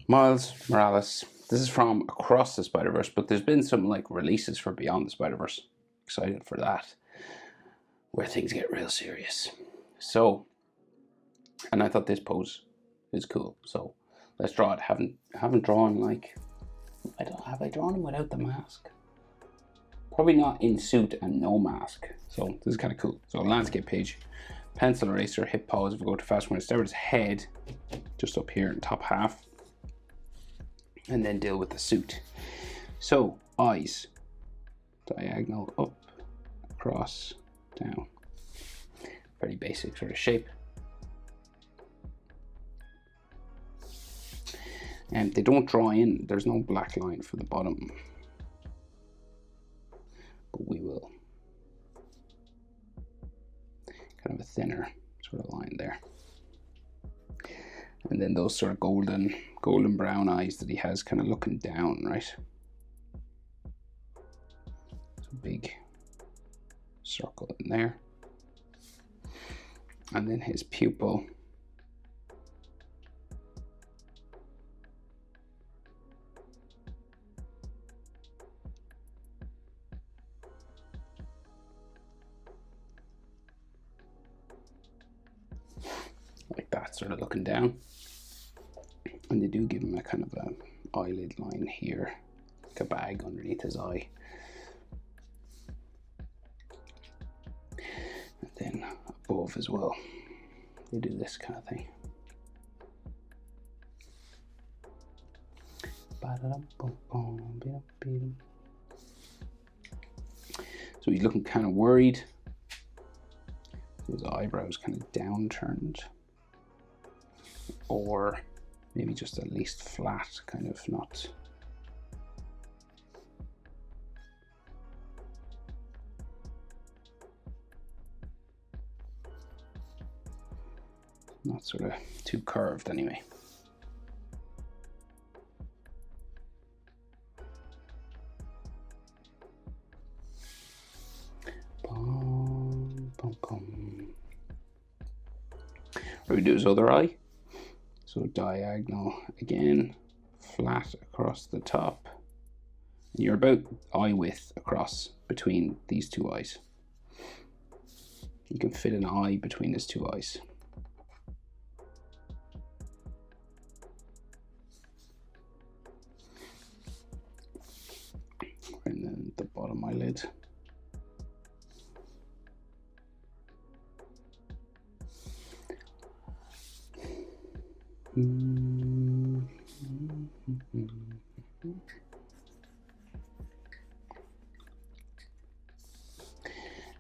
Miles Morales. This is from Across the Spider-Verse, but there's been some like releases for Beyond the Spider-Verse. Excited for that, where things get real serious. So, and I thought this pose is cool. So let's draw it. Haven't drawn like have I drawn him without the mask? Probably not in suit and no mask. So this is kind of cool. So landscape page, pencil eraser, hit pause if we go too fast. We're going to start with his head, just up here in the top half, and then deal with the suit. So eyes, diagonal up, across, down. Very basic sort of shape. And they don't draw in, there's no black line for the bottom, but we will. Kind of a thinner sort of line there. And then those sort of golden brown eyes that he has kind of looking down, right? So big circle in there. And then his pupil. Like that, sort of looking down. And they do give him a kind of a eyelid line here, like a bag underneath his eye. And then above as well, they do this kind of thing. So he's looking kind of worried. His eyebrows kind of downturned, or maybe just at least flat, kind of not. Not sort of too curved anyway. What we do his other eye. So diagonal again, flat across the top. And you're about eye width across between these two eyes. You can fit an eye between his two eyes. And then the bottom eyelid.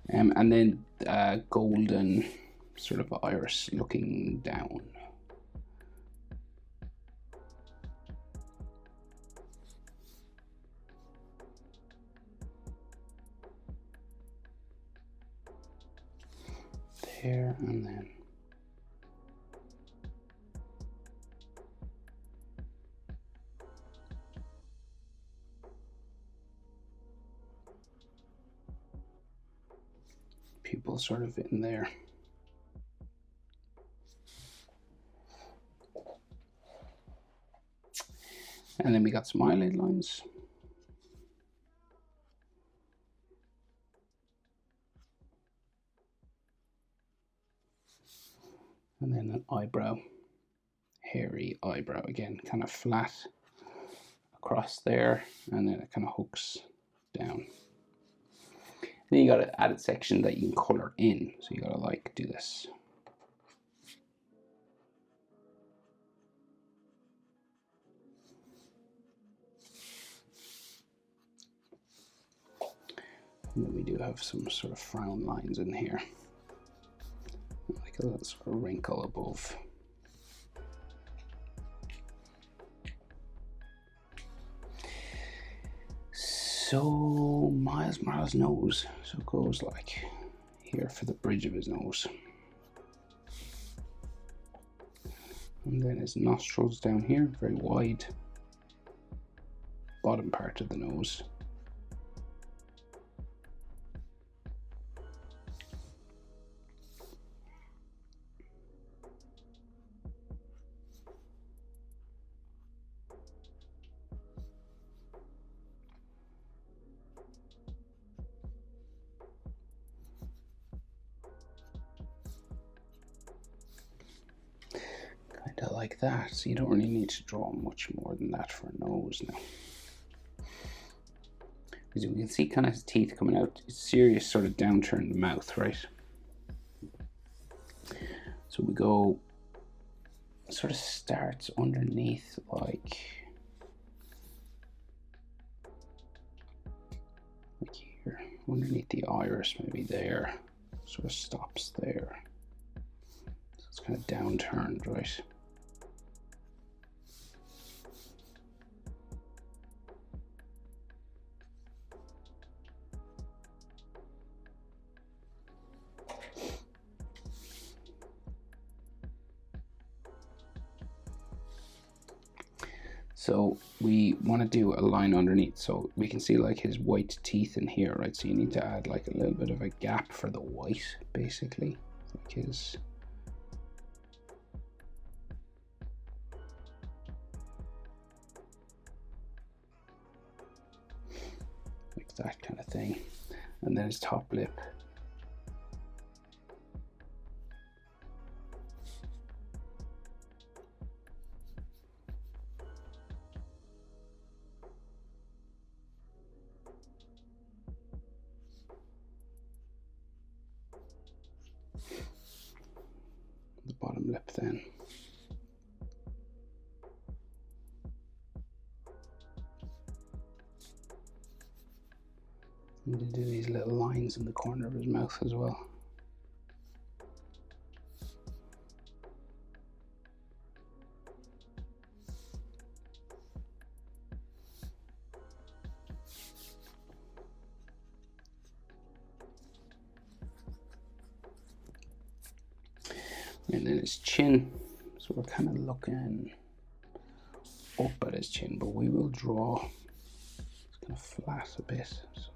And then golden sort of iris looking down. There and then. Pupil sort of in there. And then we got some eyelid lines. And then an eyebrow, hairy eyebrow again, kind of flat across there, and then it kind of hooks down. Then you got an added section that you can color in, so you gotta like do this. And then we do have some sort of frown lines in here, like a little sort of wrinkle above. So Miles Morales' nose, so it goes like here for the bridge of his nose. And then his nostrils down here, very wide. Bottom part of the nose. like that. So you don't really need to draw much more than that for a nose now. As we can see kind of his teeth coming out, serious sort of downturn in the mouth, right? So we go, sort of starts underneath like here, underneath the iris, maybe there, sort of stops there. So it's kind of downturned, right? So we want to do a line underneath, so we can see like his white teeth in here, right? So you need to add like a little bit of a gap for the white, basically, like his. Like that kind of thing. And then his top lip. The bottom lip then. And to do these little lines in the corner of his mouth as well. And then his chin, so we're kind of looking up at his chin, but we will draw, it's kind of flat a bit. So.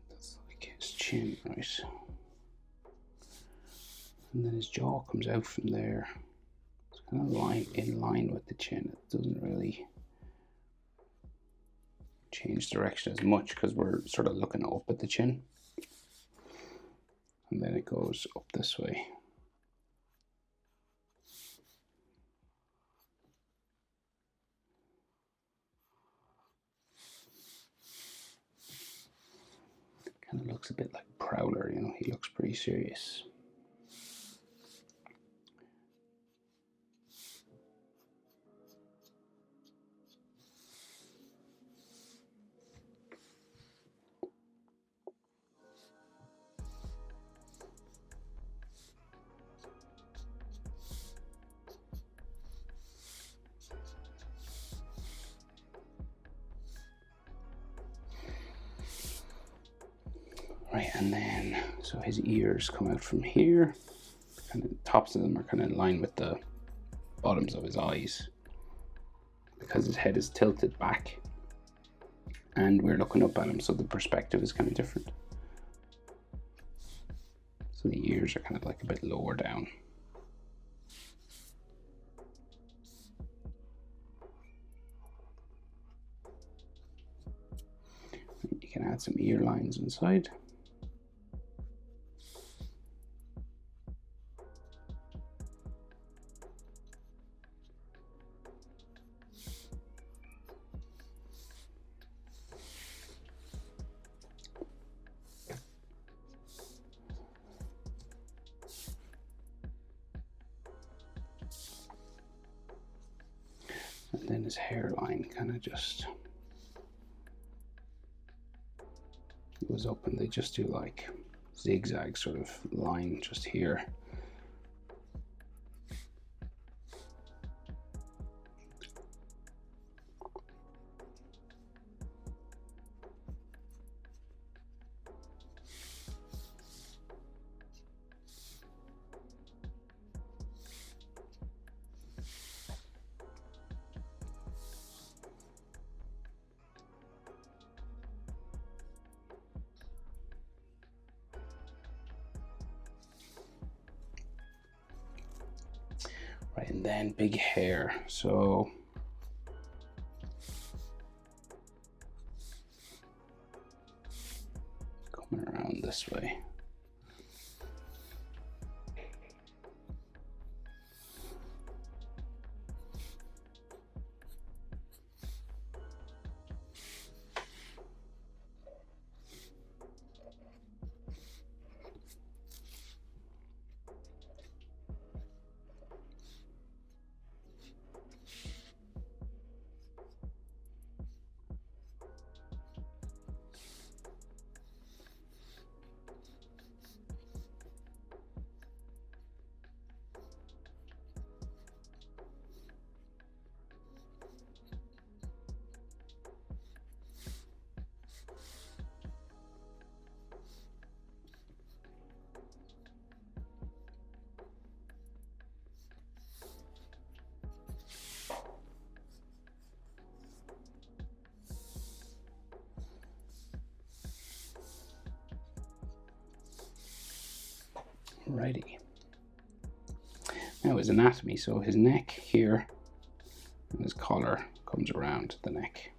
That's like his chin, right? And then his jaw comes out from there. It's kind of in line with the chin. It doesn't really change direction as much because we're sort of looking up at the chin. And then it goes up this way. Kind of looks a bit like Prowler, you know, he looks pretty serious. Right, and then, so his ears come out from here, and the tops of them are kind of in line with the bottoms of his eyes, because his head is tilted back, and we're looking up at him, so the perspective is kind of different. So the ears are kind of like a bit lower down. You can add some ear lines inside. And then his hairline kind of just goes up, and they just do like zigzag sort of line just here. Right, and then big hair. So coming around this way. Righty. Now his anatomy. So his neck here and his collar comes around the neck.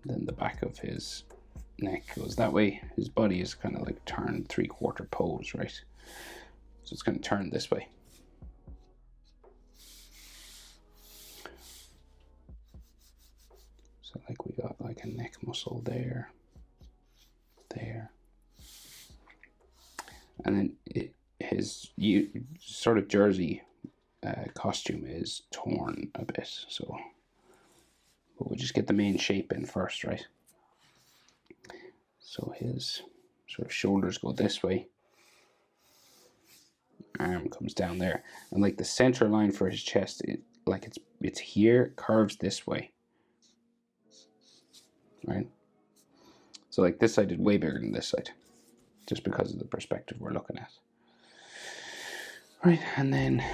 Then the back of his neck goes that way. His body is kind of like turned 3/4 pose, right? So it's going to turn this way. So like we got like a neck muscle there, there. And then his sort of jersey costume is torn a bit, so but we'll just get the main shape in first, right? So his sort of shoulders go this way, arm comes down there, and like the center line for his chest, it's here, curves this way, right? So like this side is way bigger than this side, just because of the perspective we're looking at. Right, and then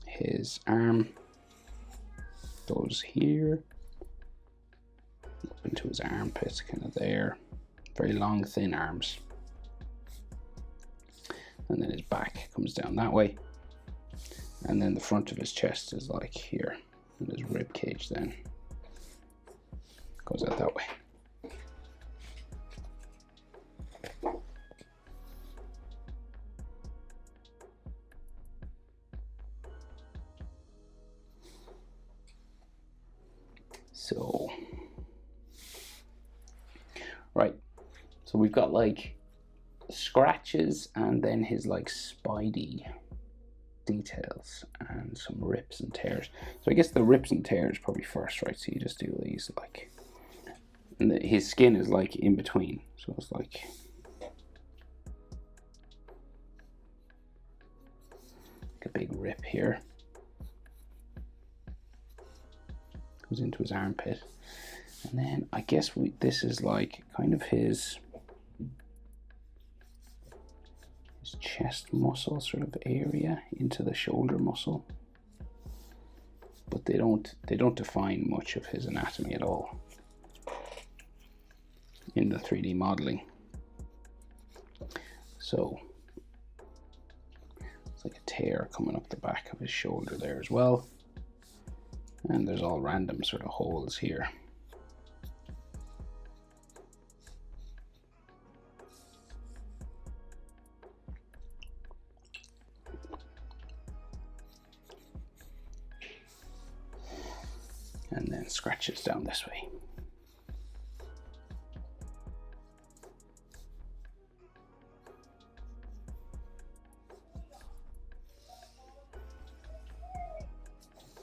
his arm goes here, up into his armpit, kind of there. Very long, thin arms. And then his back comes down that way. And then the front of his chest is like here. And his rib cage then goes out that way. So, right, so we've got like scratches and then his like spidey details and some rips and tears. So I guess the rips and tears probably first, right? So you just do these like, and his skin is like in between, so it's like a big rip here. Goes into his armpit, and then I guess this is like kind of his chest muscle sort of area into the shoulder muscle, but they don't define much of his anatomy at all in the 3D modeling. So it's like a tear coming up the back of his shoulder there as well. And there's all random sort of holes here. And then scratches down this way.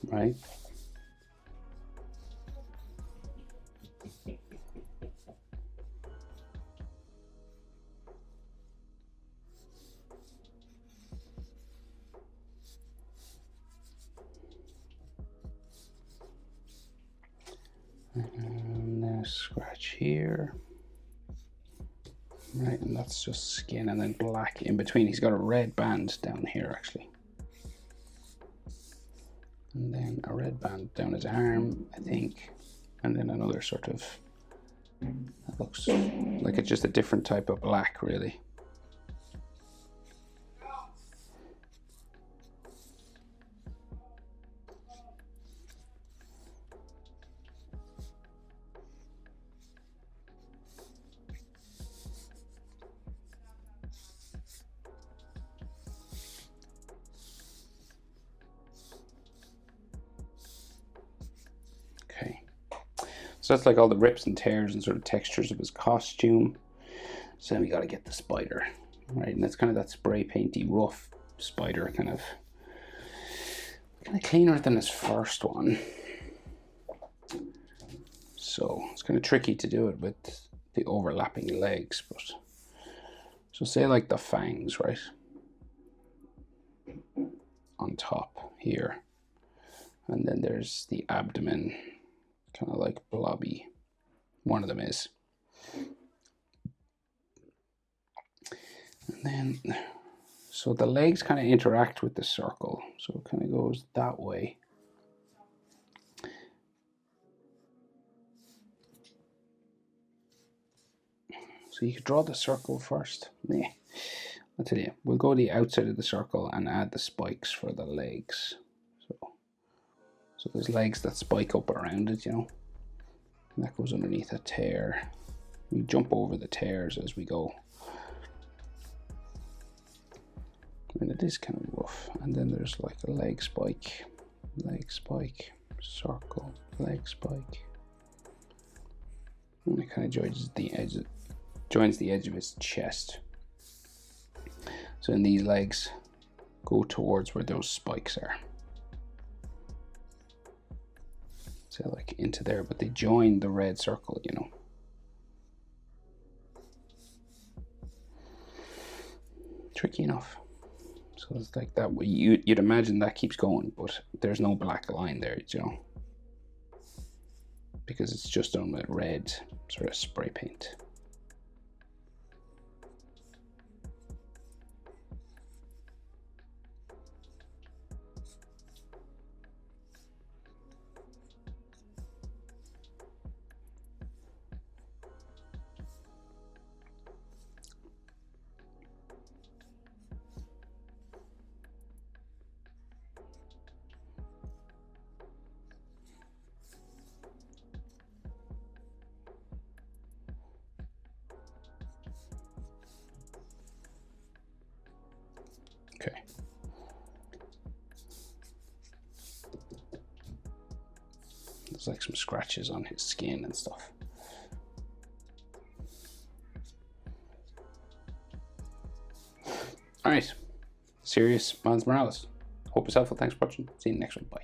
Right? And then a scratch here. Right, and that's just skin, and then black in between. He's got a red band down here actually. And then a red band down his arm, I think. And then another sort of, that looks like it's just a different type of black really. So that's like all the rips and tears and sort of textures of his costume. So then we got to get the spider, right? And that's kind of that spray painty, rough spider, kind of cleaner than his first one. So it's kind of tricky to do it with the overlapping legs, but so say like the fangs, right? On top here. And then there's the abdomen, kind of like blobby. One of them is. And then, so the legs kind of interact with the circle. So it kind of goes that way. So you could draw the circle first. Yeah. I'll tell you, we'll go the outside of the circle and add the spikes for the legs. So there's legs that spike up around it, you know. And that goes underneath a tear. We jump over the tears as we go. And it is kind of rough. And then there's like a leg spike, circle, leg spike. And it kind of joins the edge of his chest. So then these legs go towards where those spikes are. So like into there, but they join the red circle, you know. Tricky enough. So it's like that. You'd imagine that keeps going, but there's no black line there, you know, because it's just done with red sort of spray paint. Okay. There's like some scratches on his skin and stuff. All right. Serious Miles Morales. Hope it's helpful. Thanks for watching. See you in the next one. Bye.